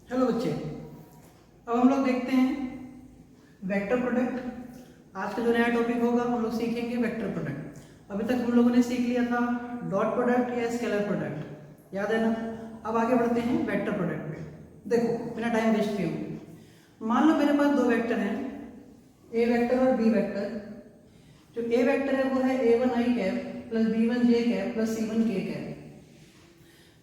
Hello बच्चे, अब हम लोग देखते हैं वेक्टर प्रोडक्ट। आज का जो नया टॉपिक होगा हम लोग सीखेंगे वेक्टर प्रोडक्ट। अभी तक हम लोगों ने सीख लिया था डॉट प्रोडक्ट या स्केलर प्रोडक्ट, याद है ना। अब आगे बढ़ते हैं वेक्टर प्रोडक्ट पे। देखो बिना टाइम वेस्ट किए, मान लो मेरे पास दो वेक्टर हैं, ए वेक्टर और बी वेक्टर। जो ए वेक्टर है वो है a1 i cap plus b1 j cap plus c1 k cap.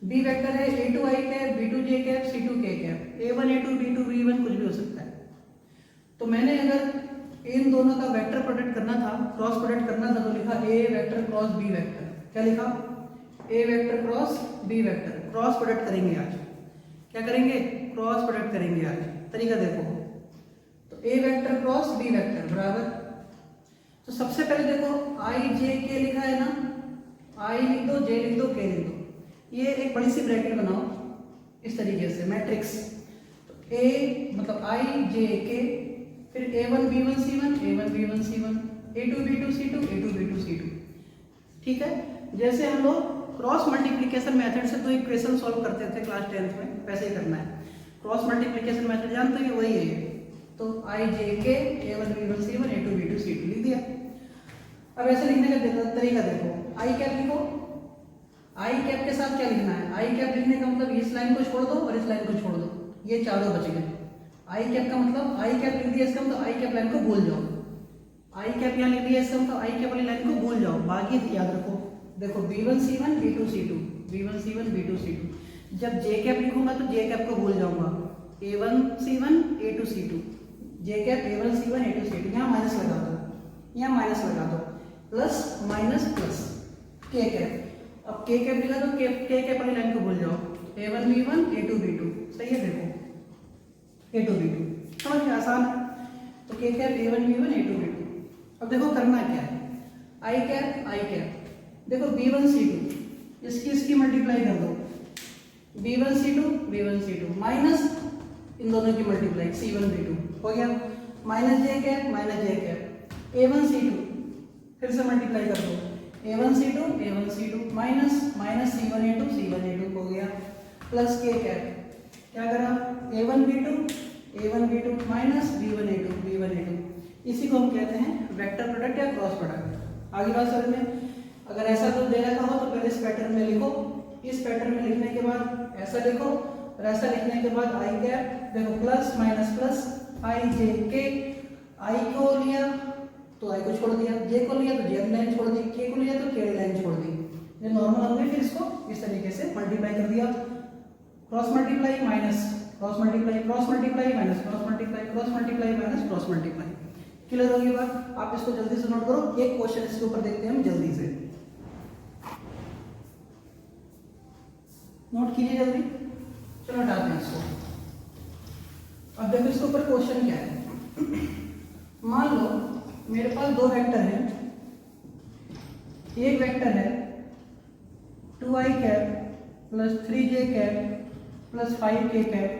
B vector है a2 i cap b2 j cap c2 k cap. a1 a2 b2 b1 कुछ भी हो सकता है। तो मैंने अगर इन दोनों का वेक्टर प्रोडक्ट करना था, क्रॉस प्रोडक्ट करना था, तो लिखा a vector cross b vector. क्या लिखा? a vector cross b vector. Cross product करेंगे आज। क्या करेंगे? क्रॉस प्रोडक्ट करेंगे आज। तरीका देखो, तो a vector cross b vector बराबर, तो सबसे पहले देखो i j k लिखा है ना, i लिख दो, j लिख दो, k लिख दो। ये एक बड़ी सी ब्रैकेट बनाओ इस तरीके से, मैट्रिक्स। तो a मतलब i j k, फिर a1 b1 c1, a1 b1 c1, a2 b2 c2, a2 b2 c2। ठीक है। जैसे हम लोग क्रॉस मल्टीप्लिकेशन मेथड से तो इक्वेशन सॉल्व करते थे क्लास 10th में, वैसे ही करना है। क्रॉस मल्टीप्लिकेशन मेथड जानते हैं, वही है ये। तो i j k a1 b1 c1 a2 b2 c2 लिख दिया। अब ऐसे लिखने का तरीका देखो, i कैप लिखो। आई कैप के साथ क्या लिखना है? आई कैप लिखने का मतलब इस लाइन को छोड़ दो और इस लाइन को छोड़ दो, ये चारों बच गए। आई कैप का मतलब आई कैप लिख दिया, इसका मतलब आई कैप लाइन को भूल जाओ। आई कैप यहाँ लिख दिया, इसका मतलब आई कैप वाली लाइन को भूल जाओ, बाकी याद रखो। देखो b1 c1 b2 c2, b1 c1 b2 c2। जब j कैप लिखूंगा तो j कैप को भूल जाऊंगा, a1 c1 a2 c2, j cap a1 c1 a2 c2। यहाँ माइनस लगा दो, यहाँ माइनस लगा दो, plus minus plus k cap. अब k कैप लिखा तो k कैप वाली लाइन को भूल जाओ, a1 b1 a2 b2। सही है, देखो a2 b2, समझ में आसान है। तो k cap a1 b1 a2 b2। अब देखो करना क्या है, i कैप देखो b1 c2, इसकी मल्टीप्लाई कर दो, b1 c2 माइनस इन दोनों की मल्टीप्लाई c1 b2 हो गया, minus j cap a1 c2, फिर से मल्टीप्लाई कर दो, a1 c2 minus minus c1 a2 हो गया, प्लस k कैप। क्या करा? a1 b2 minus b1 a2। इसी को हम कहते हैं वेक्टर प्रोडक्ट या क्रॉस प्रोडक्ट। आगे बात समझ में। अगर ऐसा तो दे रखा हो तो पहले इस पैटर्न में लिखो, इस पैटर्न में लिखने के बाद ऐसा लिखो, और ऐसा लिखने के बाद आई कैप, देखो प्लस माइनस प्लस आई जे के। आई को लिया तो आई को छोड़ दिया, जे को लिया तो जे लाइन छोड़ दी, के को लिया तो के लाइन छोड़ दी। ये नॉर्मल हमने फिर इसको इस तरीके से मल्टीप्लाई कर दिया, cross multiply minus cross multiply, cross multiply minus cross multiply, cross multiply minus cross multiply. Clear होगी बात? आप इसको जल्दी से नोट करो, एक क्वेश्चन इसके ऊपर देखते हैं हम जल्दी से, नोट कीजिए जल्दी। चलो हटाते हैं इसको। अब देखो इसके ऊपर क्वेश्चन क्या है। मान लो मेरे पास दो वेक्टर हैं, एक वेक्टर है 2i cap plus 3j cap plus 5k cap,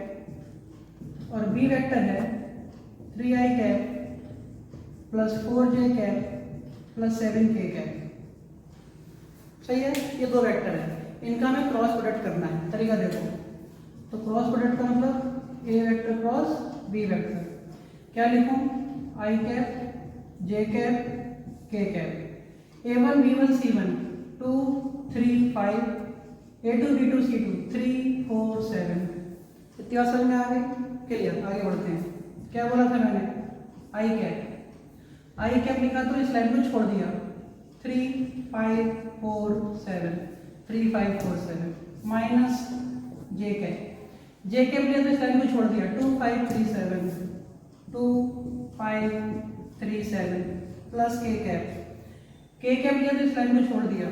और बी वेक्टर है 3i cap plus 4j cap plus 7k cap. सही है, ये दो वेक्टर है, इनका हमें क्रॉस प्रोडक्ट करना है। तरीका देखो, तो क्रॉस प्रोडक्ट का मतलब a vector cross b vector. क्या लिखूं? i cap j cap k cap. a1 b1 c1 2 3 5, a2 b2 c2 3 4 7। इतना समझ में आ गई? क्लियर। आगे बढ़ते हैं। क्या बोला था मैंने? आई कैप लिखा तो इस लाइन को छोड़ दिया, 3 5 4 7 3 5 4 7 माइनस जे कैप लिया तो इस लाइन को छोड़ दिया, 2 5 3 7 2 5 3 7 प्लस के कैप लिया तो इस लाइन को छोड़ दिया,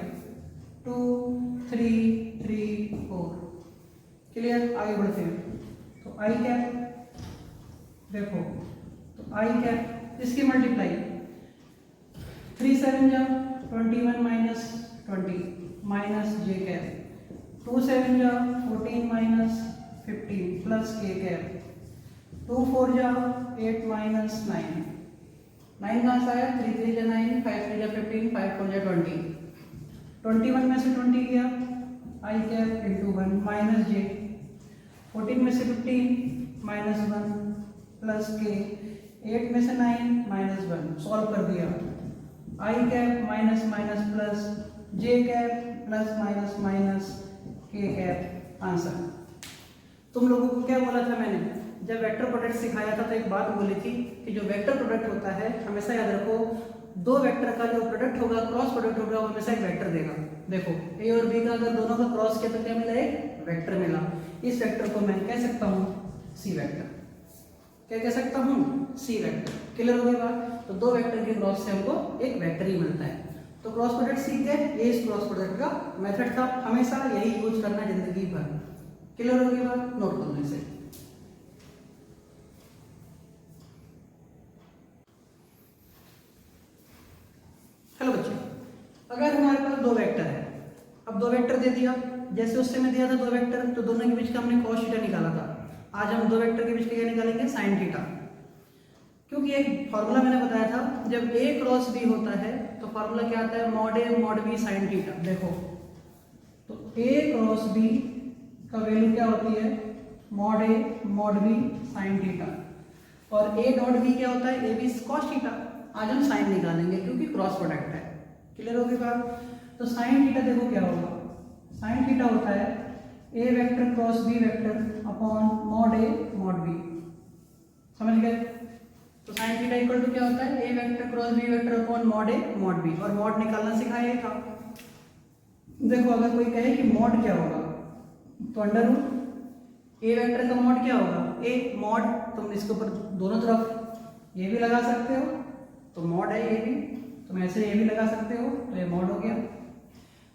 2 3 3 4। क्लियर। आगे बढ़ते हैं। तो आई कैप देखो, तो आई कैप इसकी मल्टीप्लाई 3 7 जा 21 माइनस 20 माइनस जे कैप, 2 7 जा 14 माइनस 15 प्लस के कैप, 2 4 जा 8 माइनस 9 कहाँ से आया? 3 3 जा 9, 5 3 जा 15, 5 4 जा 20। 21 में से 20 गया, आई कैप इंटू 1 माइनस जे, 14 14 में से 15 माइनस 1 प्लस के, 8 में से 9 माइनस 1, सॉल्व कर दिया। आई कैप माइनस माइनस प्लस, जे कैप प्लस माइनस माइनस, के कैप आंसर। तुम लोगों को क्या बोला था मैंने जब वेक्टर प्रोडक्ट सिखाया था, तो एक बात बोली थी कि जो वेक्टर प्रोडक्ट होता है हमेशा याद रखो, दो वेक्टर का जो प्रोडक्ट होगा, क्रॉस प्रोडक्ट होगा, वो हमेशा एक वेक्टर देगा। देखो ए और बी का अगर दोनों का क्रॉस किया तो क्या मिला? एक वेक्टर मिला। इस वेक्टर को मैं कह सकता हूँ सी वेक्टर। क्या कह सकता हूँ? C vector. क्लियर हो गई बात? तो दो वेक्टर के क्रॉस से हमको एक वेक्टर ही मिलता है। तो क्रॉस प्रोडक्ट सीख गए, ये इस क्रॉस प्रोडक्ट का मेथड था, हमेशा यही यूज करना जिंदगी भर। क्लियर हो गई बात? नोट कर लो इसे। हेलो बच्चों, अगर हमारे पास दो वेक्टर है, अब दो वेक्टर दे दिया, जैसे उस समय दिया था दो वेक्टर, तो दोनों के बीच का हमने cos थीटा निकाला था। आज हम दो वेक्टर के बीच का क्या निकालेंगे? sin theta. क्योंकि एक फॉर्मूला मैंने बताया था, जब a क्रॉस b होता है तो फॉर्मूला क्या आता है? Mod a mod b sin theta. देखो तो a क्रॉस b का वैल्यू क्या होती है? Mod a mod b sin theta, और a डॉट b क्या होता है? a b cos theta. आज हम साइन निकालेंगे क्योंकि क्रॉस प्रोडक्ट है। क्लियर हो गई बात? तो साइन थीटा देखो क्या होगा? साइन थीटा होता है A vector cross B vector upon mod A mod B. समझ गए? तो साइन थीटा इक्वल टू क्या होता है? A vector cross B vector upon mod A mod B, और मॉड निकालना सिखाया था। देखो अगर कोई कहे कि मॉड क्या होगा, तो अंडर रूट ए वेक्टर का मॉड क्या होगा? ए मॉड, तुम इसके ऊपर दोनों तरफ ये भी लगा सकते हो, तो मॉड है ये भी, तुम ऐसे ये भी लगा सकते हो, तो ये मॉड हो गया।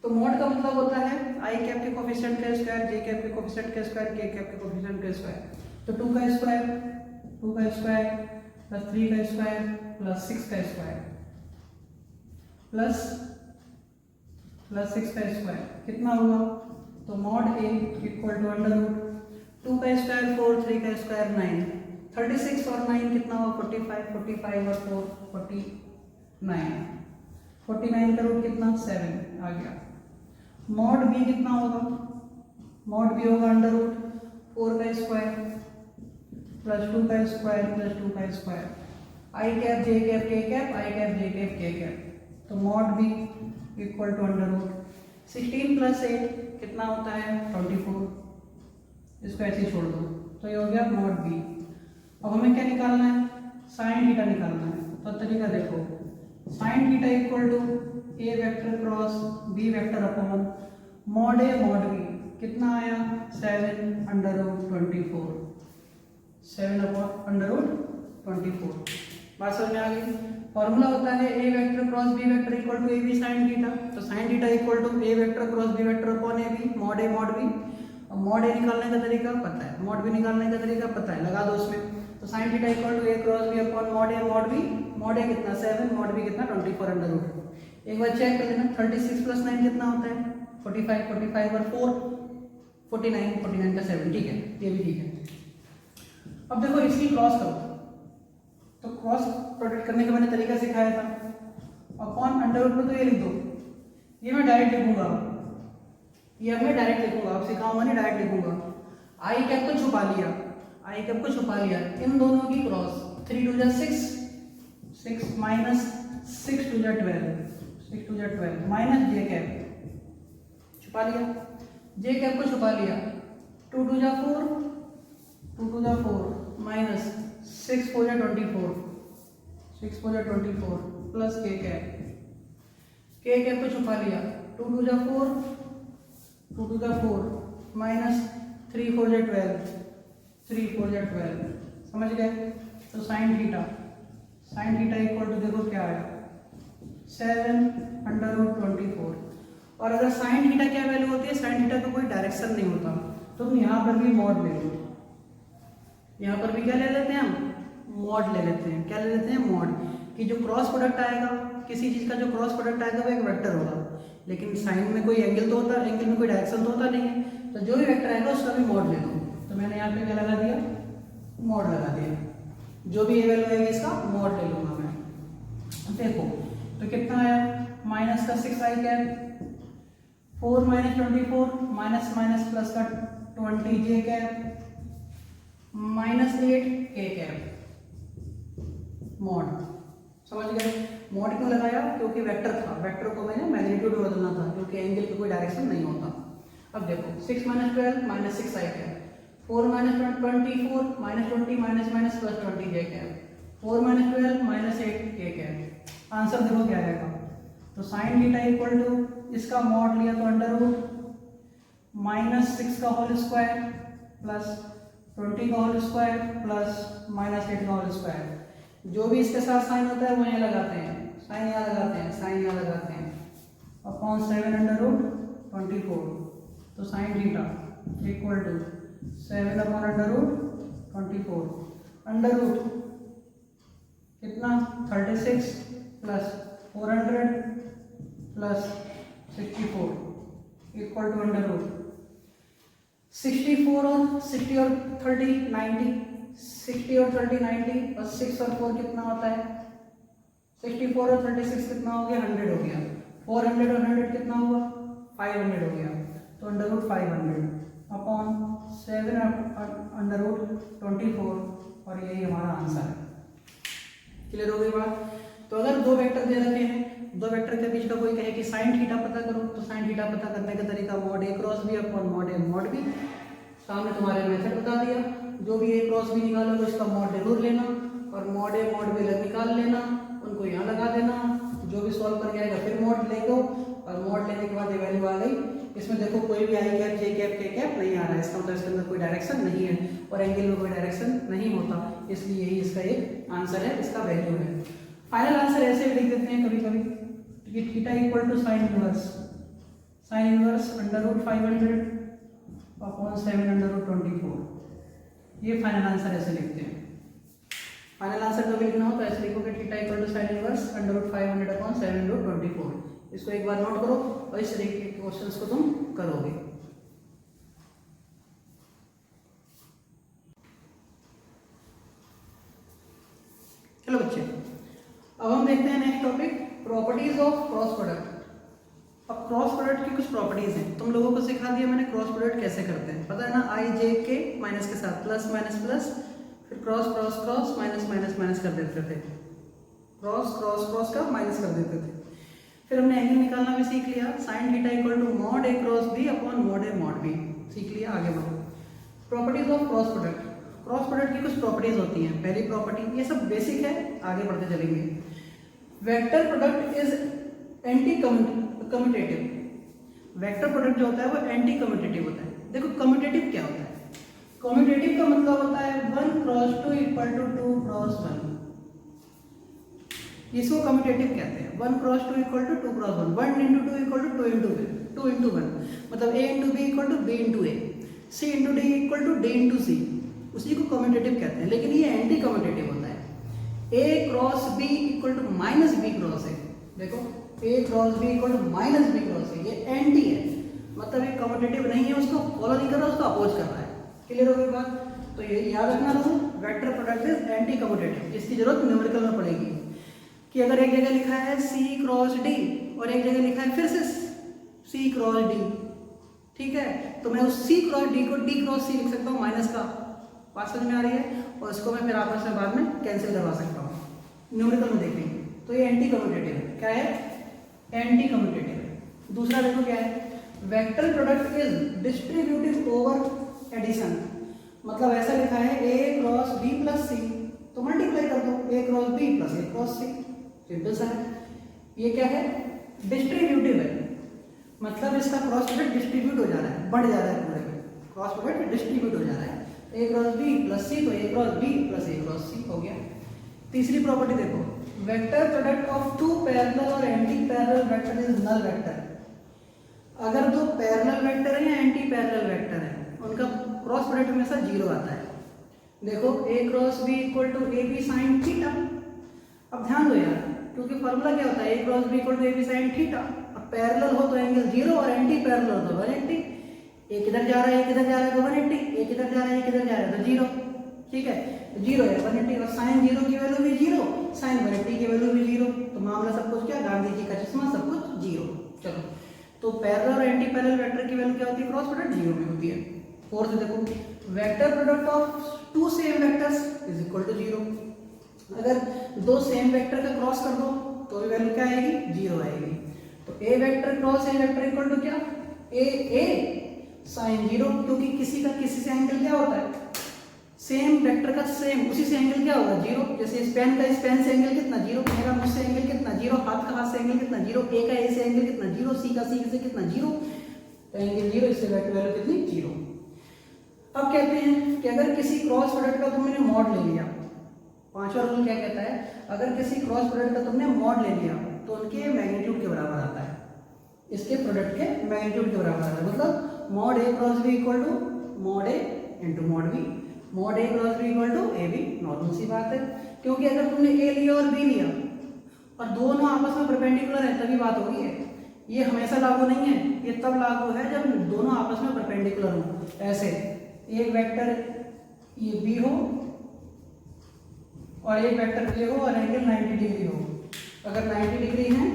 तो मॉड का मतलब होता है आई कैप के कोफिशिएंट का स्क्वायर, जे कैप के कोफिशिएंट का स्क्वायर, के कैप के कोफिशिएंट का स्क्वायर। तो 2 का स्क्वायर प्लस 3 का स्क्वायर प्लस 6 का स्क्वायर प्लस 6 का स्क्वायर कितना हुआ? तो mod A equal to under root 2 का स्क्वायर 4, 3 का स्क्वायर 9, 36 और 9 कितना हुआ? 45, 45 और 4 49, 49 का रूट कितना? 7 आ गया। मॉड बी कितना होगा? मॉड बी होगा अंडर रूट 4 का स्क्वायर प्लस 2 का स्क्वायर प्लस 2 का square, I cap J cap K cap, I cap J cap K cap. तो mod B equal to under root 16 plus 8 कितना होता है? 24। इसको ऐसे ही छोड़ दो, तो ये हो गया मॉड बी। अब हमें क्या निकालना है? साइन थीटा निकालना है। तो तरीका देखो, sine theta equal to A vector cross B vector upon mod A mod B कितना आया? 7 under root 24, 7 upon under root 24। बात समझ में आ गई? फॉर्मूला होता है A vector cross B vector equal to A B sine theta. तो sine theta equal to A vector cross B vector upon A B mod A mod B. अब mod A निकालने का तरीका पता है, मॉड बी निकालने का तरीका पता है, लगा दो उसमें। तो sine theta equal to A cross B upon mod A mod B. Mod A कितना? 7, मॉड बी कितना? 24 अंडर रूट। एक बार चेक कर लेना, 36 प्लस 9 कितना होता है? 45, 45 और 4 49, 49 का 7, ठीक है, ये भी ठीक है। अब देखो इसकी क्रॉस करो, तो क्रॉस प्रोडक्ट करने का मैंने तरीका सिखाया था। अपॉन अंडर रूट में तो ये लिख दो, ये मैं डायरेक्ट लिखूंगा, ये मैं डायरेक्ट लिखूंगा, आप सिखाऊंगा नहीं, डायरेक्ट लिखूंगा। आई कैप को छुपा लिया, आई कैप को छुपा लिया, इन दोनों की क्रॉस 3 2 6, 6 माइनस 6 2 12, 6 2 12 माइनस जे कैप छुपा लिया, जे कैप को छुपा लिया, 2 2 4, 2 2 4 माइनस 6 4 24, 6 4 24 प्लस के कैप को छुपा लिया, 2 2 4, 2 2 4 माइनस 3 4 12, 3 4 12। समझ गए? तो साइन थीटा इक्वल टू देखो क्या आया? 7 अंडर रूट 24। और अगर साइन थीटा क्या वैल्यू होती है? साइन थीटा का कोई डायरेक्शन नहीं होता, तो हम यहाँ पर भी मॉड ले लो, यहाँ पर भी क्या ले लेते हैं? हम मॉड ले लेते हैं। क्या ले लेते हैं? मॉड। कि जो क्रॉस प्रोडक्ट आएगा, किसी चीज़ का जो क्रॉस प्रोडक्ट आएगा वो एक वेक्टर होगा, लेकिन साइन में कोई एंगल तो होता है, एंगल में कोई डायरेक्शन तो होता नहीं है, तो जो भी वेक्टर आएगा उसका भी मॉड ले लो। तो मैंने यहाँ पे क्या लगा दिया? मॉड लगा दिया, जो भी वैल्यू आएगी इसका मॉड ले लूंगा मैं। देखो तो कितना आया? माइनस का 6 i cap, 4 minus 24 minus minus plus का 20 j cap -8 k cap mod. समझ गए? मॉड क्यों लगाया? क्योंकि वेक्टर था, वेक्टर को मैंने मैग्नीट्यूड में बदलना था, क्योंकि एंगल का कोई डायरेक्शन नहीं होता। अब देखो 6 - 12 -6 i cap, 4 - 24 -20 minus plus 20 j cap, 4 - 12 -8 k cap. Answer देखो क्या आएगा। तो साइन थीटा इक्वल टू इसका मॉड लिया तो अंडर रूट -6 का होल स्क्वायर प्लस 20 का होल स्क्वायर प्लस -8 का होल स्क्वायर। जो भी इसके साथ साइन होता है वो यहाँ लगाते हैं, साइन यहाँ लगाते हैं, साइन यहाँ लगाते हैं, अपॉन 7 अंडर रूट 24। तो sine theta equal to 7 upon under root 24 under root कितना 36 plus 400 plus 64 equal to under root 64 और 60 और 30 90, 60 और 30 90 और 6 और 4 कितना होता है? 64 और 36 कितना हो गया? 100 हो गया। 400 और 100 कितना हुआ? 500 हो गया। तो under root 500 upon 7 under root 24 और यही हमारा आंसर है। क्लियर हो गई बात? तो अगर दो वेक्टर दे रखे हैं, दो वेक्टर के बीच का कोई कहे कि साइन थीटा पता करो, तो साइन थीटा पता करने का तरीका mod A cross B upon mod A mod B. सामने तुम्हारे मेथड बता दिया, जो भी ए क्रॉस बी निकालोगे उसका मॉड जरूर लेना और मॉड ए मॉड बी निकाल लेना, उनको यहाँ लगा देना। जो भी सॉल्व कर जाएगा फिर मॉड ले लो और मॉड लेने के बाद ये वैल्यू आ गई। इसमें देखो कोई भी आई cap J cap K cap नहीं आ रहा है, इसका मतलब इसके अंदर कोई डायरेक्शन नहीं है और एंगल में कोई डायरेक्शन नहीं होता, इसलिए यही इसका एक आंसर है, इसका वैल्यू है। फाइनल आंसर ऐसे भी लिख देते हैं कभी कभी कि theta equal to sine inverse under root 500 upon 7 under root 24। ये फाइनल आंसर ऐसे लिखते हैं। फाइनल आंसर कभी लिखना हो तो ऐसे लिखोगे theta equal to sine inverse under root 500 upon 7 root 24। इसको एक बार नोट करो और इस तरीके के क्वेश्चंस को तुम करोगे। चलो बच्चे, अब हम देखते हैं next topic, properties of cross product. अब क्रॉस प्रोडक्ट की कुछ प्रॉपर्टीज हैं, तुम लोगों को सिखा दिया मैंने क्रॉस प्रोडक्ट कैसे करते हैं, पता है ना? आई जे के माइनस के साथ प्लस माइनस प्लस, फिर cross cross cross minus minus minus कर देते थे, क्रॉस क्रॉस क्रॉस का माइनस कर देते थे। फिर हमने एंगल निकालना भी सीख लिया, sine theta equal to mod A cross B upon mod A mod B सीख लिया। आगे बढ़ो, properties of cross product. Cross product की कुछ प्रॉपर्टीज होती हैं। पहली प्रॉपर्टी, ये सब बेसिक है, आगे बढ़ते चलेंगे। Vector product is anti commutative. Vector product जो होता है वो एंटी कम्यूटेटिव होता है। देखो कम्यूटेटिव क्या होता है? कम्यूटेटिव का मतलब होता है 1 क्रॉस 2 इक्वल टू 2 क्रॉस 1। इसको कम्यूटेटिव कहते हैं। 1 cross 2 equal to 2 cross 1, 1 into 2 equal to 2 into 1, मतलब a into B equal to B into A, C into D equal to D into C, उसी को कम्यूटेटिव कहते हैं। लेकिन ये एंटी कम्यूटेटिव होता है। a cross b equal to minus B cross है, देखो a cross b equal to minus B cross है, ये एंटी है, मतलब ये कम्यूटेटिव नहीं है, उसको फॉलो नहीं कर रहा, उसको अपोज कर रहा है। क्लियर हो गई बात? तो ये याद रखना rule, vector product is anti commutative. इसकी जरूरत न्यूमेरिकल में पड़ेगी कि अगर एक जगह लिखा है c क्रॉस d और एक जगह लिखा है फिर से c क्रॉस d, ठीक है, तो मैं उस c क्रॉस d को d क्रॉस c लिख सकता हूँ माइनस का, बात समझ में आ रही है, और इसको मैं फिर आपस में बाद में कैंसिल करवा सकता हूँ, न्यूमेरिकल में देखेंगे। तो ये एंटी कम्यूटेटिव है। क्या है? एंटी कम्यूटेटिव है। दूसरा देखो क्या है, vector product is distributive over addition. मतलब ऐसा लिखा है a cross b plus c, तो मल्टीप्लाई कर दो a cross b plus a cross c, simple सा है। ये क्या है? डिस्ट्रीब्यूटिव है, मतलब इसका क्रॉस प्रोडक्ट डिस्ट्रीब्यूट हो जा रहा है, बढ़ जा रहा है, पूरे में क्रॉस प्रोडक्ट डिस्ट्रीब्यूट हो जा रहा है। a cross b plus c, तो a cross b plus a cross c हो गया। तीसरी प्रॉपर्टी देखो, वेक्टर प्रोडक्ट ऑफ 2 पैरेलल और anti parallel vector is null vector. अगर दो पैरेलल वेक्टर है या एंटी पैरेलल वेक्टर है, उनका क्रॉस प्रोडक्ट हमेशा 0 आता है। देखो a cross b equal to A B sine theta. अब ध्यान दो यार, क्योंकि फॉर्मूला क्या होता है, a cross b equal to A B sine theta. अब पैरेलल हो तो एंगल 0 और एंटी पैरेलल हो तो 180। एक इधर जा रहा है, एक इधर जा रहा है तो 180, एक इधर जा रहा है, एक इधर जा रहा है तो 0, ठीक है, 0 है 180, और साइन 0 की वैल्यू भी 0, साइन 180 की वैल्यू भी 0, तो मामला सब कुछ क्या, गांधी जी का चश्मा, सब कुछ 0। चलो, तो पैरेलल और एंटी पैरेलल वेक्टर की वैल्यू क्या होती है? क्रॉस प्रोडक्ट 0 में होती है। फोर्थ देखो, vector product of two same vectors is equal to 0। अगर दो सेम वेक्टर का क्रॉस कर दो तो भी वैल्यू क्या आएगी, 0 आएगी। तो A vector cross A vector equal to क्या, ए साइन 0, क्योंकि किसी का किसी से एंगल क्या होता है, सेम वेक्टर का सेम उसी से एंगल क्या होगा, 0। जैसे इस पेन का इस पेन से एंगल कितना, 0। मेरा मुझसे एंगल कितना, 0। हाथ का हाथ से एंगल कितना, 0। ए का ए से एंगल कितना, 0। सी का सी से कितना, 0। तो एंगल 0, इससे वेक्टर वैल्यू कितनी, 0। अब कहते हैं कि अगर किसी क्रॉस प्रोडक्ट का तुमने मॉड ले लिया, पांचवा रूल क्या कहता है, अगर किसी क्रॉस प्रोडक्ट का तुमने मॉड ले लिया तो उनके मैग्नीट्यूड के बराबर आता है, इसके प्रोडक्ट के मैग्नीट्यूड के बराबर आता है। मतलब mod A cross B equal to mod A into mod B, mod A cross B equal to A B. Normal सी बात है, क्योंकि अगर तुमने ए लिया और बी लिया और दोनों आपस में परपेंडिकुलर है तभी बात होगी है। ये हमेशा लागू नहीं है, ये तब लागू है जब दोनों आपस में परपेंडिकुलर हो। ऐसे एक वेक्टर ये बी हो और एक वेक्टर ए हो और एंगल 90 डिग्री हो। अगर 90 डिग्री है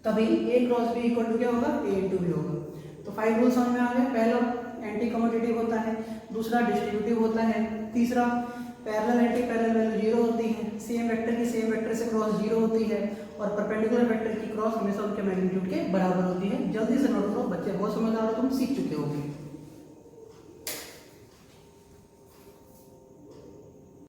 तभी ए क्रॉस बी इक्वल टू क्या होगा, ए इंटू बी होगा। तो 5 रूल समझ में आ गए। पहला एंटी कम्यूटेटिव होता है, दूसरा डिस्ट्रीब्यूटिव होता है, तीसरा पैरेलल एंटी पैरेलल वैल्यू 0 होती है, सेम वेक्टर की सेम वेक्टर से क्रॉस 0 होती है, और परपेंडिकुलर वेक्टर की क्रॉस हमेशा उनके मैग्नीट्यूड के बराबर होती है। जल्दी से नोट करो बच्चे, बहुत समझदार हो, तुम सीख चुके होगे।